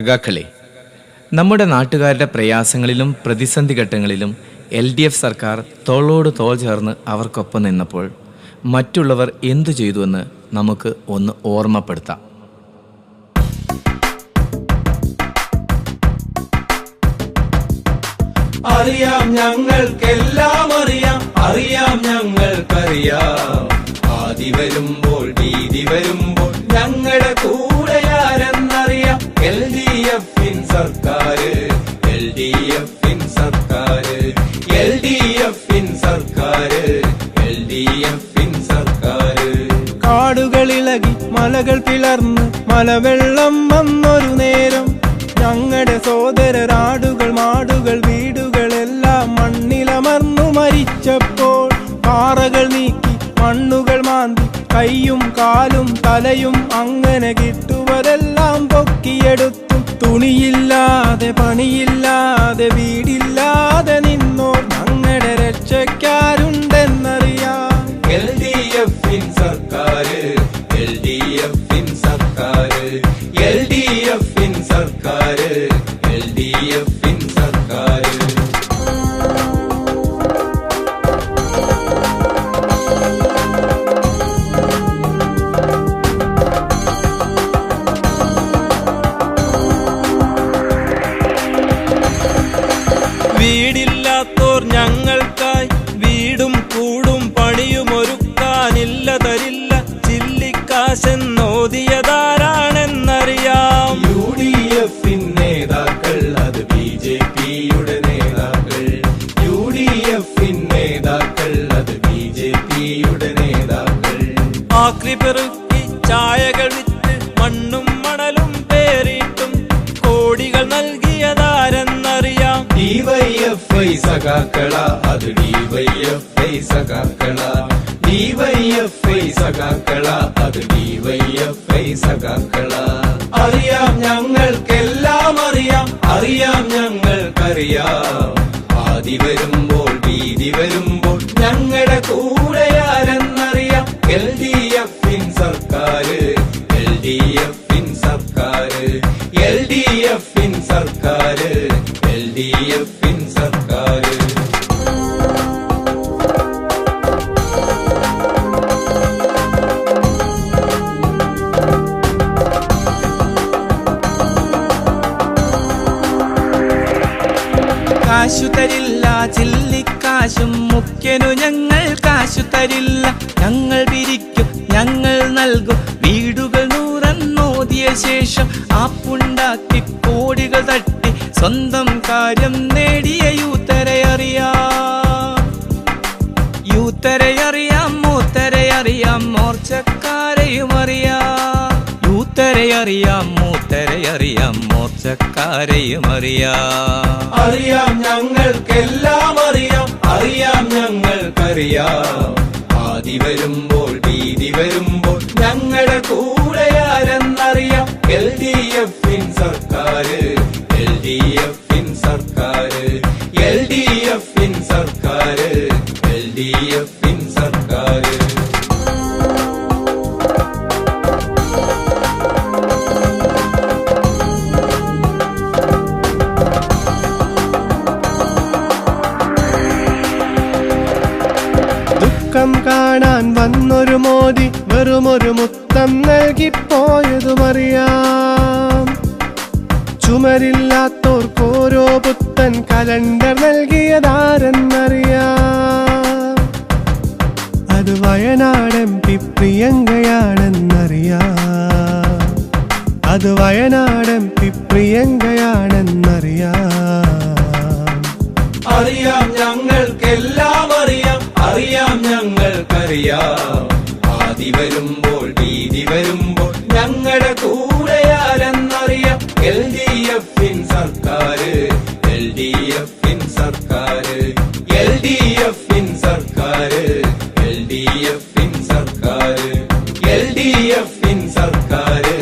സഖാക്കളെ, നമ്മുടെ നാട്ടുകാരുടെ പ്രയാസങ്ങളിലും പ്രതിസന്ധി ഘട്ടങ്ങളിലും LDF സർക്കാർ തോളോട് തോൾ ചേർന്ന് അവർക്കൊപ്പം നിന്നപ്പോൾ മറ്റുള്ളവർ എന്തു ചെയ്തുവെന്ന് നമുക്ക് ഒന്ന് ഓർമ്മപ്പെടുത്താം. അറിയാം, ഞങ്ങൾക്കെല്ലാം അറിയാം, അറിയാം ഞങ്ങൾക്കറിയാം. ആദി വരുമ്പോൾ ഭീതി വരുമ്പോൾ ഞങ്ങളുടെ കൂടെയാരെന്നറിയാം. LDF-ൻ സർക്കാര്, LDF-ൻ സർക്കാര്, LDF-ൻ സർക്കാര്, LDF-ൻ സർക്കാര്. കാടുകളിളകി മലകൾ പിളർന്ന് മലവെള്ളം വന്നൊരു നേരം ഞങ്ങളുടെ സോദരരാടുകൾ മാടുകൾ വീടുകളെല്ലാം മണ്ണിലമർന്നു മരിച്ചപ്പോൾ പാറകൾ നീക്കി മണ്ണുകൾ മാന്തി കൈയും കാലും തലയും അങ്ങനെ കിട്ടുവതെല്ലാം പൊക്കിയെടുത്തു. തുണിയില്ലാതെ പണിയില്ലാതെ വീടില്ലാതെ നിന്നോ ഞങ്ങളുടെ രക്ഷക്കാരുണ്ടെന്നറിയാം. LDF-ൻ സർക്കാര്, LDF-ൻ സർക്കാര്, LDF-ൻ സർക്കാര്, LDF-ൻ സർക്കാര്. വീടില്ലാത്തോർ ഞങ്ങൾക്കായി വീടും കൂടും പണിയുമൊരുക്കാനില്ല തരില്ല ചില്ലിക്കാശെന്നോദിയതാരാണെന്നറിയാം. UDF-ൻ നേതാക്കൾ, അത് BJP-യുടെ നേതാക്കൾ. UDF-ൻ നേതാക്കൾ, അത് BJP-യുടെ നേതാക്കൾ. ആക്രി പെറുക്കി ചായകൾ വിറ്റ് മണ്ണും മണലും പേറിയിട്ടും കോടികൾ നൽകിയതാരെന്നറിയാം. DYFI സഖാക്കള, അത് DYFI സഖാക്കള, DYFI സഖാക്കള, അത് DYFI സഖാക്കള. അറിയാം, ഞങ്ങൾക്കെല്ലാം അറിയാം, അറിയാം ഞങ്ങൾക്കറിയാം. ആദി വരുമ്പോൾ ഭീതി വരുമ്പോൾ ഞങ്ങളുടെ കൂടെയാരെന്നറിയാം. LDF-ൻ സർക്കാര്, LDF-ൻ സർക്കാര്, LDF-ൻ സർക്കാര്, LDF-ൻ സർക്കാര്. കാശു തരില്ല ചില്ലിക്കാശും മുഖ്യനു ഞങ്ങൾ കാശു തരില്ല. ഞങ്ങൾ പിരിക്കും, ഞങ്ങൾ നൽകും വീടുകൾ നൂറന്നോദിയ ശേഷം ആപ്പുണ്ടാക്കി കോടികൾ തട്ടി സ്വന്തം കാര്യം നേടിയ യൂത്തരെ അറിയാം. യൂത്തരെ അറിയാം, മൂത്തരെ അറിയാം, മോർച്ചക്കാരെയും അറിയാം. യൂത്തരെ അറിയാം, മൂത്തരെ അറിയാം, മോർച്ചക്കാരെയും അറിയാം. അറിയാം, ഞങ്ങൾക്കെല്ലാം അറിയാം, അറിയാം ഞങ്ങൾക്കറിയാം. ആദി വരുമ്പോൾ ഭീതി വരുമ്പോൾ ഞങ്ങളുടെ കൂടെയാരെന്നറിയാം. LDF-ൻ സർക്കാര്, LDF-ൻ സർക്കാര്, LDF-ൻ സർക്കാര്, LDF-ൻ സർക്കാര്. ദുഃഖം കാണാൻ വന്നൊരു മോദി വെറുമൊരു മുത്തം നൽകിപ്പോയതുമറിയാം. ചുമരില്ലാത്തോർക്കോരോ പുത്തൻ കലണ്ടർ നൽകിയതാരെന്നറിയാം. അത് വയനാട് MP പ്രിയങ്കയാണെന്നറിയാം. അത് വയനാട് MP പ്രിയങ്കയാണെന്നറിയാം. അറിയാം, ഞങ്ങൾക്കെല്ലാം അറിയാം, അറിയാം ഞങ്ങൾക്കറിയാം. ആദി വരുമ്പോൾ ഭീതി വരുമ്പോൾ ഞങ്ങളുടെ കൂടെയാരെന്നറിയാം. LDF-ൻ സർക്കാര്, LDF-ൻ സർക്കാര്, LDF-ൻ സർക്കാര്, LDF-ൻ സർക്കാര്, LDF-ൻ സർക്കാര്,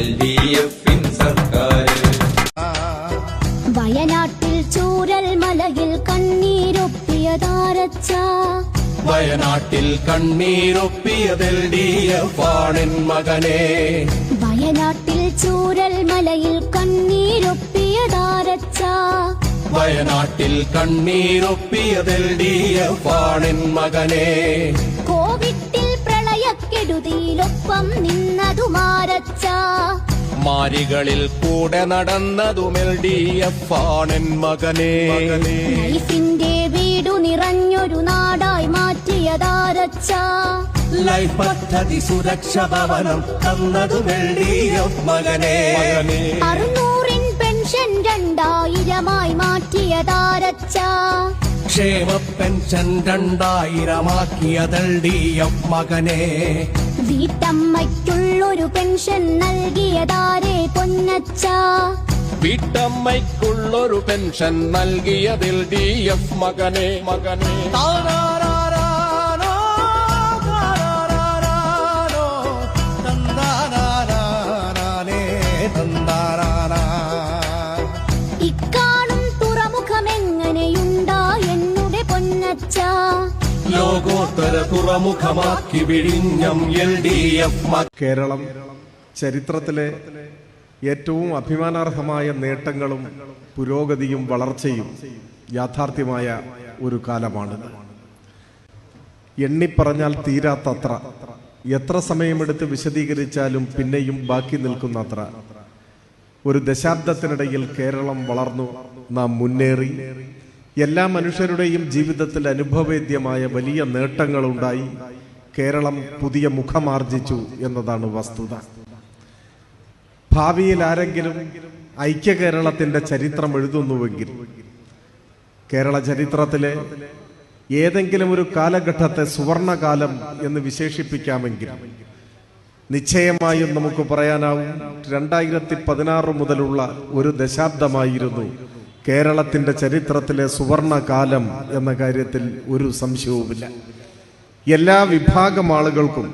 LDF-ൻ സർക്കാര്. വയനാട്ടിൽ ചൂരൽ മലയിൽ കണ്ണീരൊപ്പിയതാരച്ച, വയനാട്ടിൽ കണ്ണീരൊപ്പിയത് LDF-ആണെൻ മകനെ. വയനാട്ടിൽ ചൂരൽ മലയിൽ കണ്ണീർ വയനാട്ടിൽ കണ്ണീരൊപ്പിയതിൽ LDF ആണെൻ മകനെ. കോവിഡിൽ പ്രളയക്കെടുതിയിലൊപ്പം നിന്നതുമാരച്ച മാരികളിൽ കൂടെ നടന്നതും LDF ആണെൻ മകനെ. ലൈഫിന്റെ വീടു നിറഞ്ഞൊരു നാടായി മാറ്റിയതാരച്ച ലൈഫ് പദ്ധതി സുരക്ഷ ഭവനം തന്നതും LDF മകനെ. 600 പെൻഷൻ 2000 മാറ്റിയതാരച്ച ക്ഷേമ പെൻഷൻ 2000 LDF മകനെ. വീട്ടമ്മയ്ക്കുള്ളൊരു പെൻഷൻ നൽകിയതാരേ പൊന്നച്ച വീട്ടമ്മയ്ക്കുള്ളൊരു പെൻഷൻ നൽകിയതിൽ LDF മകനെ. താരാരാരാനോ, താരാരാരാനോ, തന്താരാരാനേ, തന്താരാരാ. ഇക്കാണും തുറമുഖമെങ്ങനെയുണ്ടാ എന്നുടെ പൊന്നച്ച ലോകോത്തര തുറമുഖമാക്കി വിഴിഞ്ഞം LDF കേരളം ചരിത്രത്തിലെ ഏറ്റവും അഭിമാനാർഹമായ നേട്ടങ്ങളും പുരോഗതിയും വളർച്ചയും യാഥാർത്ഥ്യമായ ഒരു കാലമാണിത്. എണ്ണിപ്പറഞ്ഞാൽ തീരാത്തത്ര, എത്ര സമയമെടുത്ത് വിശദീകരിച്ചാലും പിന്നെയും ബാക്കി നിൽക്കുന്നത്ര ഒരു ദശാബ്ദത്തിനിടയിൽ കേരളം വളർന്നു, നാം മുന്നേറി. എല്ലാ മനുഷ്യരുടെയും ജീവിതത്തിൽ അനുഭവവേദ്യമായ വലിയ നേട്ടങ്ങളുണ്ടായി. കേരളം പുതിയ മുഖമാർജിച്ചു എന്നതാണ് വസ്തുത. ഭാവിയിൽ ആരെങ്കിലും ഐക്യ കേരളത്തിന്റെ ചരിത്രം എഴുതുന്നുവെങ്കിൽ കേരള ചരിത്രത്തിലെ ഏതെങ്കിലും ഒരു കാലഘട്ടത്തെ സുവർണകാലം എന്ന് വിശേഷിപ്പിക്കാമെങ്കിൽ നിശ്ചയമായും നമുക്ക് പറയാനാവും 2016 മുതലുള്ള ഒരു ദശാബ്ദമായിരുന്നു കേരളത്തിന്റെ ചരിത്രത്തിലെ സുവർണകാലം എന്ന കാര്യത്തിൽ ഒരു സംശയവുമില്ല. എല്ലാ വിഭാഗം ആളുകൾക്കും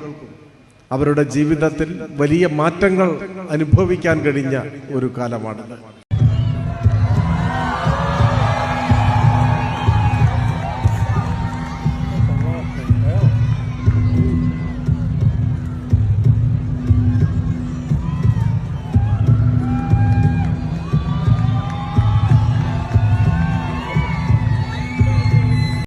അവരുടെ ജീവിതത്തിൽ വലിയ മാറ്റങ്ങൾ അനുഭവിക്കാൻ കഴിഞ്ഞ ഒരു കാലമാണിത്.